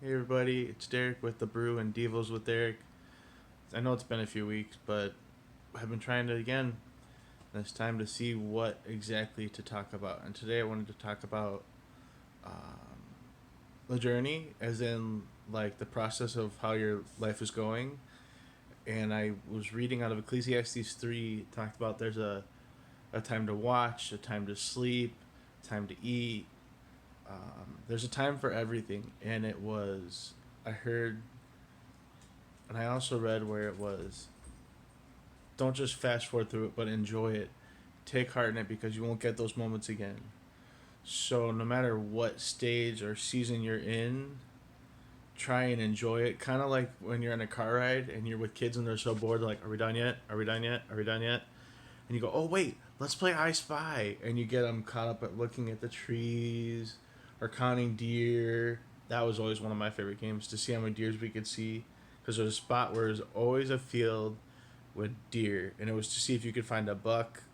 Hey everybody, it's Derek with The Brew and Devos with Derek. I know it's been a few weeks, but I've been trying to again. And it's time to see what exactly to talk about. And today I wanted to talk about the journey, as in like the process of how your life is going. And I was reading out of Ecclesiastes 3, talked about there's a time to watch, a time to sleep, time to eat. There's a time for everything. And I heard, and I also read where it was don't just fast forward through it, but enjoy it. Take heart in it because you won't get those moments again. So no matter what stage or season you're in, try and enjoy it. Kind of like when you're on a car ride and you're with kids and they're so bored, they're like, "Are we done yet? Are we done yet? Are we done yet?" And you go, "Oh wait, let's play I Spy," and you get them caught up at looking at the trees or counting deer. That was always one of my favorite games to see how many deers we could see, because there's a spot where there's always a field with deer, and it was to see if you could find a buck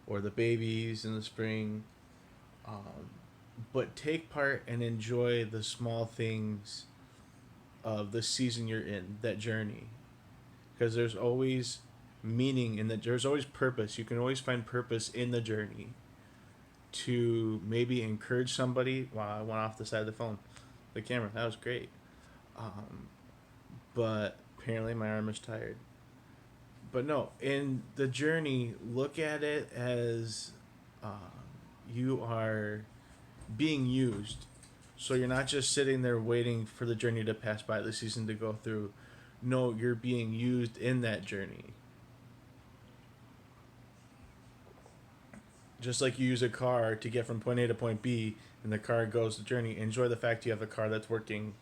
or the babies in the spring. Um, but take part and enjoy the small things of the season you're in, that journey, because there's always meaning in that. There's always purpose. You can always find purpose in the journey to maybe encourage somebody. Wow, I went off the side of the phone, the camera. That was great. Um, but apparently my arm is tired. But no, in the journey, look at it as you are being used. So you're not just sitting there waiting for the journey to pass by, the season to go through. No, you're being used in that journey. Just like you use a car to get from point A to point B, and the car goes the journey. Enjoy the fact you have a car that's working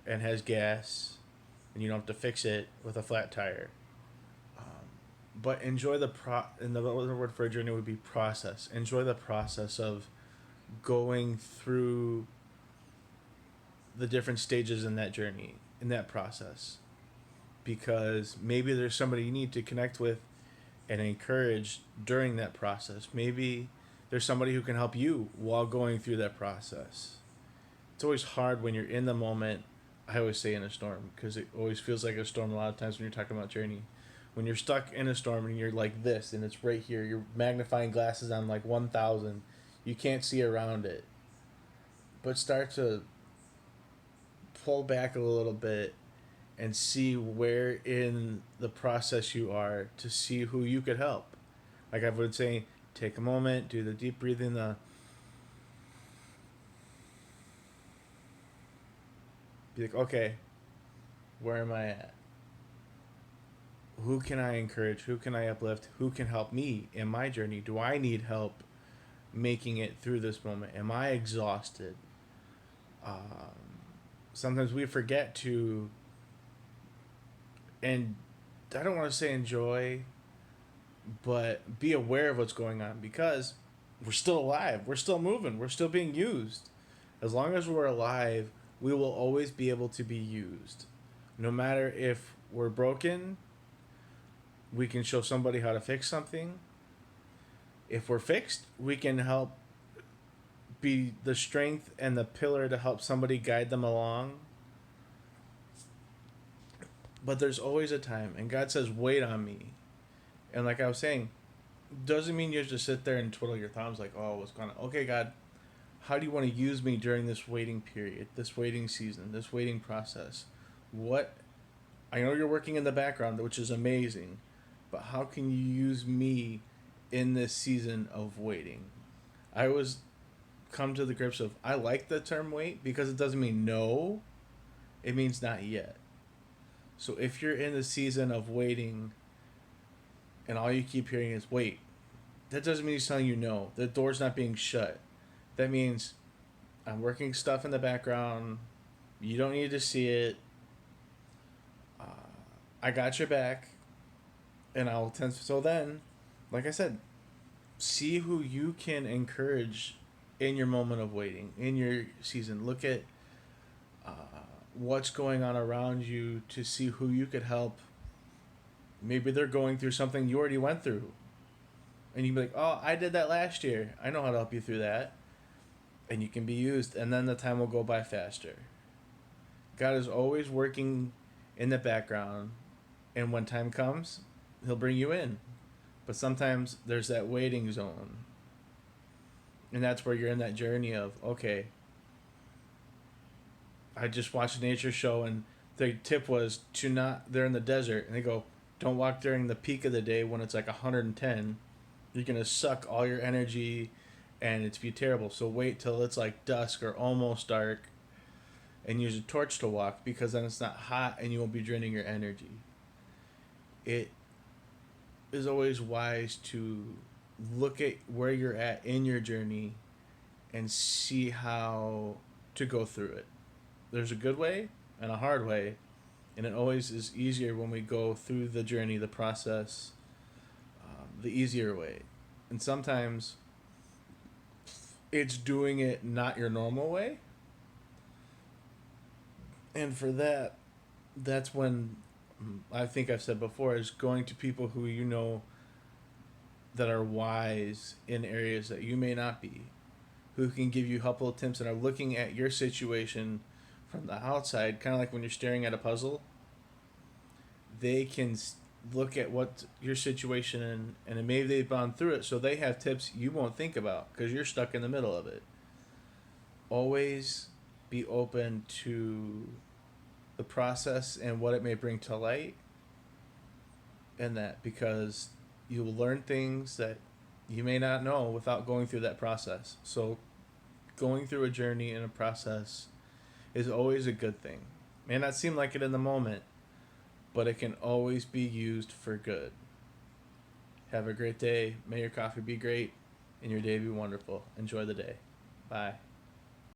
and has gas, and you don't have to fix it with a flat tire. But enjoy and the other word for a journey would be process. Enjoy the process of going through the different stages in that journey, in that process, because maybe there's somebody you need to connect with and encourage during that process. Maybe there's somebody who can help you while going through that process. It's always hard when you're in the moment. I always say in a storm, because it always feels like a storm a lot of times when you're talking about journey. When you're stuck in a storm and you're like this and it's right here, you're magnifying glasses on like 1,000, you can't see around it. But start to pull back a little bit and see where in the process you are, to see who you could help. Like I would say, take a moment, do the deep breathing, be like, okay, where am I at? Who can I encourage? Who can I uplift? Who can help me in my journey? Do I need help making it through this moment? Am I exhausted? Sometimes we forget to, and I don't want to say enjoy, but be aware of what's going on, because we're still alive. We're still moving. We're still being used. As long as we're alive, we will always be able to be used. No matter if we're broken, we can show somebody how to fix something. If we're fixed, we can help be the strength and the pillar to help somebody guide them along. But there's always a time, and God says, wait on me. And like I was saying, doesn't mean you have to sit there and twiddle your thumbs like, oh, what's going on? Okay, God, how do you want to use me during this waiting period, this waiting season, this waiting process? What, I know you're working in the background, which is amazing, but how can you use me in this season of waiting? I always come to the grips of, I like the term wait because it doesn't mean no, it means not yet. So if you're in the season of waiting and all you keep hearing is wait, that doesn't mean he's telling you no. The door's not being shut. That means I'm working stuff in the background. You don't need to see it. Uh, I got your back, and I'll tend. So then, like I said, see who you can encourage in your moment of waiting, in your season. Look at uh, what's going on around you to see who you could help. Maybe they're going through something you already went through, and you can be like, "Oh, I did that last year. I know how to help you through that," and you can be used. And then the time will go by faster. God is always working in the background, and when time comes, He'll bring you in. But sometimes there's that waiting zone, and that's where you're in that journey of, okay, I just watched a nature show, and the tip was to not. They're in the desert, and they go, don't walk during the peak of the day when it's like 110. You're gonna suck all your energy, and it's be terrible. So wait till it's like dusk or almost dark, and use a torch to walk, because then it's not hot and you won't be draining your energy. It is always wise to look at where you're at in your journey and see how to go through it. There's a good way and a hard way, and it always is easier when we go through the journey, the process, the easier way. And sometimes it's doing it not your normal way. And for that, that's when I think I've said before is going to people who you know that are wise in areas that you may not be, who can give you helpful tips and are looking at your situation from the outside, kind of like when you're staring at a puzzle. They can look at what your situation and maybe they've gone through it, so they have tips you won't think about because you're stuck in the middle of it. Always be open to the process and what it may bring to light, and that because you will learn things that you may not know without going through that process. So going through a journey and a process is always a good thing. May not seem like it in the moment, but it can always be used for good. Have a great day. May your coffee be great and your day be wonderful. Enjoy the day. Bye.